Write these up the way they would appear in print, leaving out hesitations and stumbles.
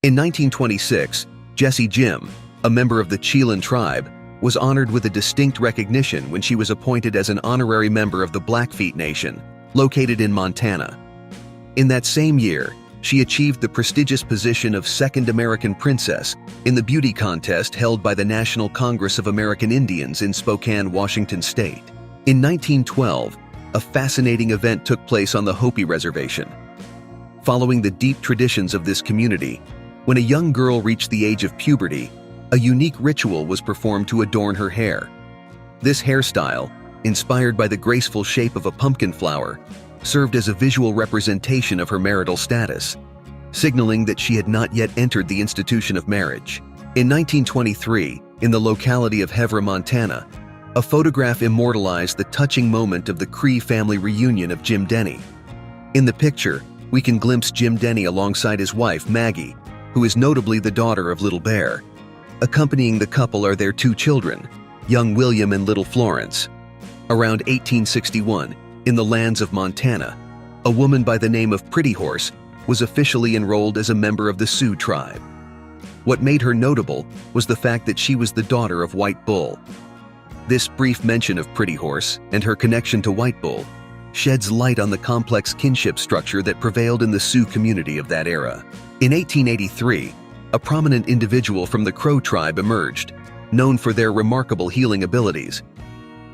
In 1926, Jessie Jim, a member of the Chelan tribe, was honored with a distinct recognition when she was appointed as an honorary member of the Blackfeet Nation, located in Montana. In that same year, she achieved the prestigious position of Second American Princess in the beauty contest held by the National Congress of American Indians in Spokane, Washington State. In 1912, a fascinating event took place on the Hopi Reservation. Following the deep traditions of this community, when a young girl reached the age of puberty, a unique ritual was performed to adorn her hair. This hairstyle, inspired by the graceful shape of a pumpkin flower, served as a visual representation of her marital status, signaling that she had not yet entered the institution of marriage. In 1923, in the locality of Hevra, Montana, a photograph immortalized the touching moment of the Cree family reunion of Jim Denny. In the picture, we can glimpse Jim Denny alongside his wife, Maggie, who is notably the daughter of Little Bear. Accompanying the couple are their two children, young William and little Florence. Around 1861, in the lands of Montana, a woman by the name of Pretty Horse was officially enrolled as a member of the Sioux tribe. What made her notable was the fact that she was the daughter of White Bull. This brief mention of Pretty Horse and her connection to White Bull sheds light on the complex kinship structure that prevailed in the Sioux community of that era. In 1883, a prominent individual from the Crow tribe emerged, known for their remarkable healing abilities.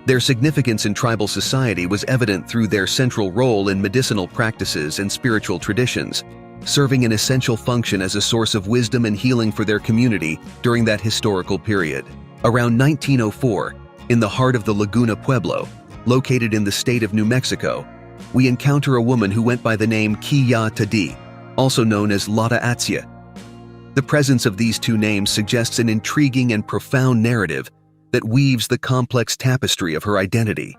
Their significance in tribal society was evident through their central role in medicinal practices and spiritual traditions, serving an essential function as a source of wisdom and healing for their community during that historical period. Around 1904, in the heart of the Laguna Pueblo, located in the state of New Mexico, we encounter a woman who went by the name Kiya Tadi, also known as Lata Atzia. The presence of these two names suggests an intriguing and profound narrative that weaves the complex tapestry of her identity,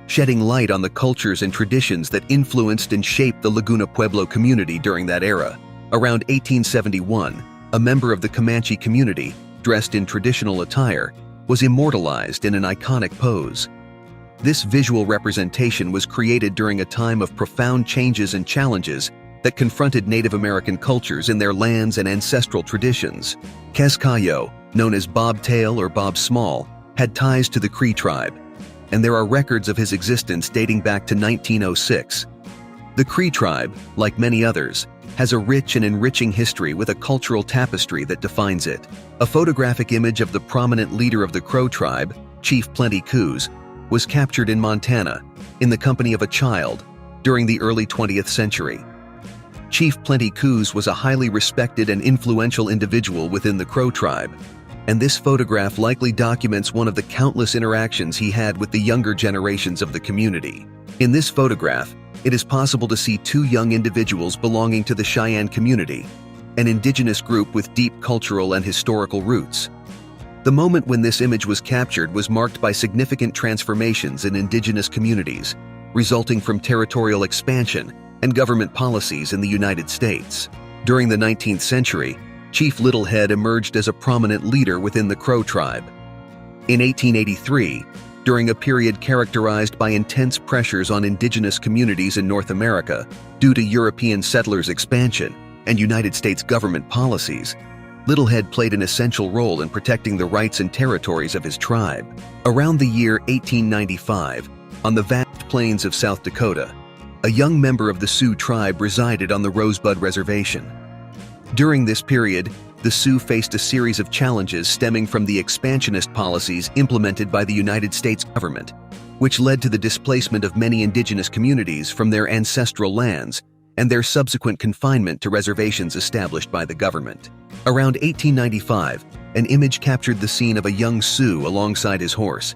shedding light on the cultures and traditions that influenced and shaped the Laguna Pueblo community during that era. Around 1871, a member of the Comanche community, dressed in traditional attire, was immortalized in an iconic pose. This visual representation was created during a time of profound changes and challenges that confronted Native American cultures in their lands and ancestral traditions. Kescayo, known as Bob Tail or Bob Small, had ties to the Cree tribe, and there are records of his existence dating back to 1906. The Cree tribe, like many others, has a rich and enriching history with a cultural tapestry that defines it. A photographic image of the prominent leader of the Crow tribe, Chief Plenty Coups, was captured in Montana, in the company of a child, during the early 20th century. Chief Plenty Coups was a highly respected and influential individual within the Crow tribe, and this photograph likely documents one of the countless interactions he had with the younger generations of the community. In this photograph, it is possible to see two young individuals belonging to the Cheyenne community, an indigenous group with deep cultural and historical roots. The moment when this image was captured was marked by significant transformations in indigenous communities, resulting from territorial expansion and government policies in the United States. During the 19th century, Chief Littlehead emerged as a prominent leader within the Crow tribe. In 1883, during a period characterized by intense pressures on indigenous communities in North America due to European settlers' expansion and United States government policies, Littlehead played an essential role in protecting the rights and territories of his tribe. Around the year 1895, on the vast plains of South Dakota, a young member of the Sioux tribe resided on the Rosebud Reservation. During this period, the Sioux faced a series of challenges stemming from the expansionist policies implemented by the United States government, which led to the displacement of many indigenous communities from their ancestral lands and their subsequent confinement to reservations established by the government. Around 1895, an image captured the scene of a young Sioux alongside his horse.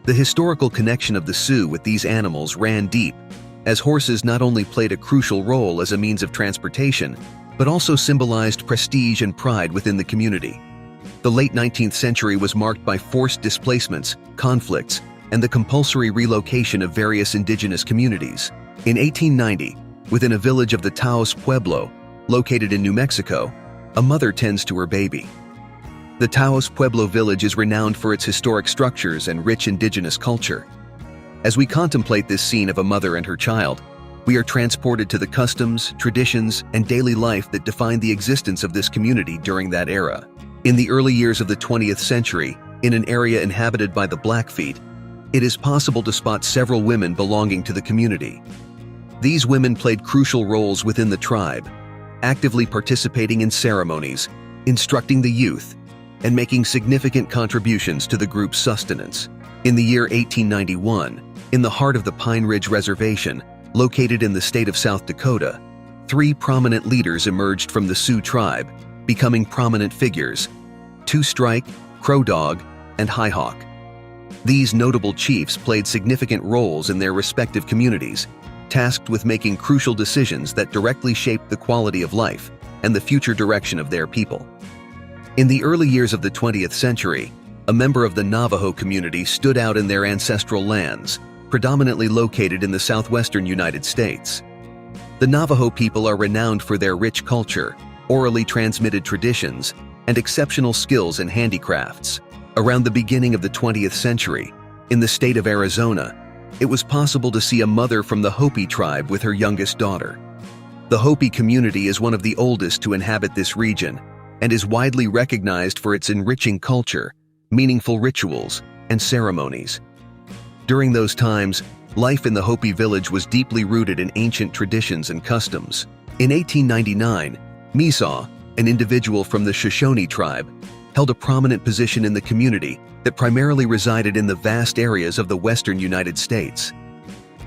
The historical connection of the Sioux with these animals ran deep, as horses not only played a crucial role as a means of transportation, but also symbolized prestige and pride within the community. The late 19th century was marked by forced displacements, conflicts, and the compulsory relocation of various indigenous communities. In 1890, within a village of the Taos Pueblo, located in New Mexico, a mother tends to her baby. The Taos Pueblo village is renowned for its historic structures and rich indigenous culture. As we contemplate this scene of a mother and her child, we are transported to the customs, traditions, and daily life that defined the existence of this community during that era. In the early years of the 20th century, in an area inhabited by the Blackfeet, it is possible to spot several women belonging to the community. These women played crucial roles within the tribe, actively participating in ceremonies, instructing the youth, and making significant contributions to the group's sustenance. In the year 1891, in the heart of the Pine Ridge Reservation, located in the state of South Dakota, 3 prominent leaders emerged from the Sioux tribe, becoming prominent figures: Two Strike, Crow Dog, and High Hawk. These notable chiefs played significant roles in their respective communities, tasked with making crucial decisions that directly shaped the quality of life and the future direction of their people. In the early years of the 20th century, a member of the Navajo community stood out in their ancestral lands, predominantly located in the southwestern United States. The Navajo people are renowned for their rich culture, orally transmitted traditions, and exceptional skills in handicrafts. Around the beginning of the 20th century, in the state of Arizona, it was possible to see a mother from the Hopi tribe with her youngest daughter. The Hopi community is one of the oldest to inhabit this region and is widely recognized for its enriching culture, meaningful rituals, and ceremonies. During those times, life in the Hopi village was deeply rooted in ancient traditions and customs. In 1899, Misaw, an individual from the Shoshone tribe, held a prominent position in the community that primarily resided in the vast areas of the western United States.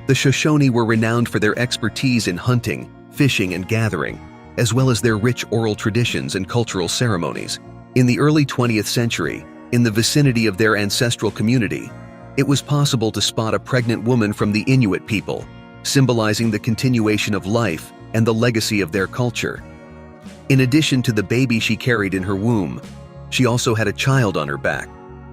The Shoshone were renowned for their expertise in hunting, fishing, and gathering, as well as their rich oral traditions and cultural ceremonies. In the early 20th century, in the vicinity of their ancestral community, it was possible to spot a pregnant woman from the Inuit people, symbolizing the continuation of life and the legacy of their culture. In addition to the baby she carried in her womb, she also had a child on her back,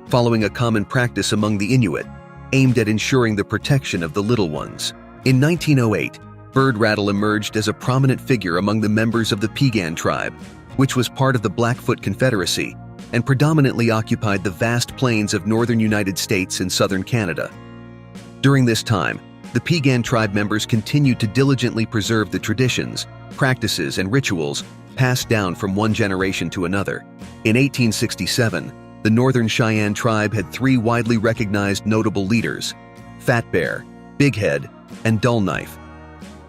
following a common practice among the Inuit, aimed at ensuring the protection of the little ones. In 1908, Bird Rattle emerged as a prominent figure among the members of the Piegan tribe, which was part of the Blackfoot Confederacy and predominantly occupied the vast plains of northern United States and southern Canada. During this time, the Piegan tribe members continued to diligently preserve the traditions, practices, and rituals passed down from one generation to another. In 1867, the Northern Cheyenne tribe had 3 widely recognized notable leaders: Fat Bear, Big Head, and Dull Knife.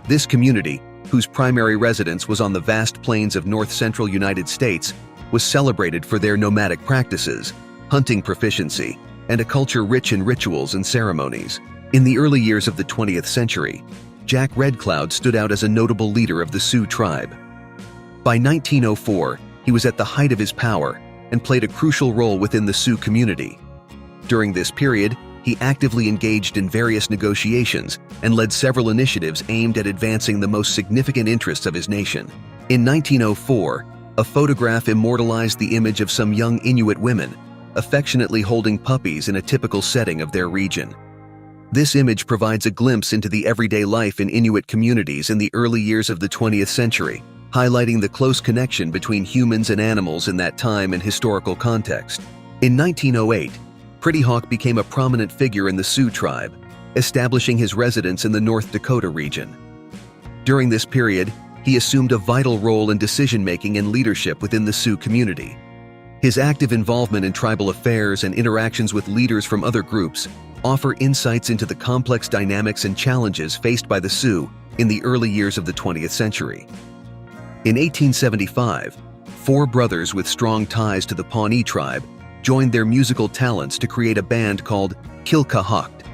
This community, whose primary residence was on the vast plains of north-central United States, was celebrated for their nomadic practices, hunting proficiency, and a culture rich in rituals and ceremonies. In the early years of the 20th century, Jack Red Cloud stood out as a notable leader of the Sioux tribe. By 1904, he was at the height of his power and played a crucial role within the Sioux community. During this period, he actively engaged in various negotiations and led several initiatives aimed at advancing the most significant interests of his nation. In 1904, a photograph immortalized the image of some young Inuit women, affectionately holding puppies in a typical setting of their region. This image provides a glimpse into the everyday life in Inuit communities in the early years of the 20th century, highlighting the close connection between humans and animals in that time and historical context. In 1908, Pretty Hawk became a prominent figure in the Sioux tribe, establishing his residence in the North Dakota region. During this period, he assumed a vital role in decision-making and leadership within the Sioux community. His active involvement in tribal affairs and interactions with leaders from other groups offer insights into the complex dynamics and challenges faced by the Sioux in the early years of the 20th century. In 1875, 4 brothers with strong ties to the Pawnee tribe joined their musical talents to create a band called Kilkahawkt.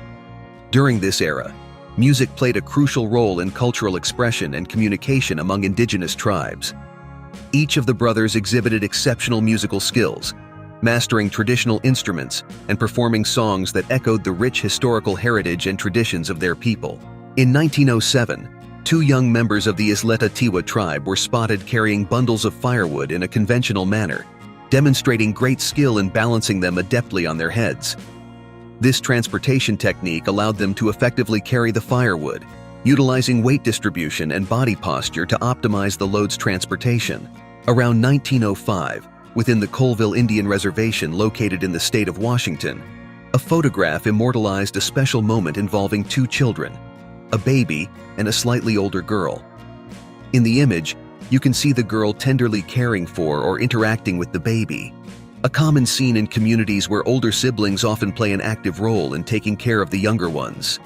During this era, music played a crucial role in cultural expression and communication among indigenous tribes. Each of the brothers exhibited exceptional musical skills, mastering traditional instruments and performing songs that echoed the rich historical heritage and traditions of their people. In 1907, 2 young members of the Isleta Tewa tribe were spotted carrying bundles of firewood in a conventional manner, demonstrating great skill in balancing them adeptly on their heads. This transportation technique allowed them to effectively carry the firewood, utilizing weight distribution and body posture to optimize the load's transportation. Around 1905, within the Colville Indian Reservation located in the state of Washington, a photograph immortalized a special moment involving 2 children. a baby, and a slightly older girl. In the image, you can see the girl tenderly caring for or interacting with the baby, a common scene in communities where older siblings often play an active role in taking care of the younger ones.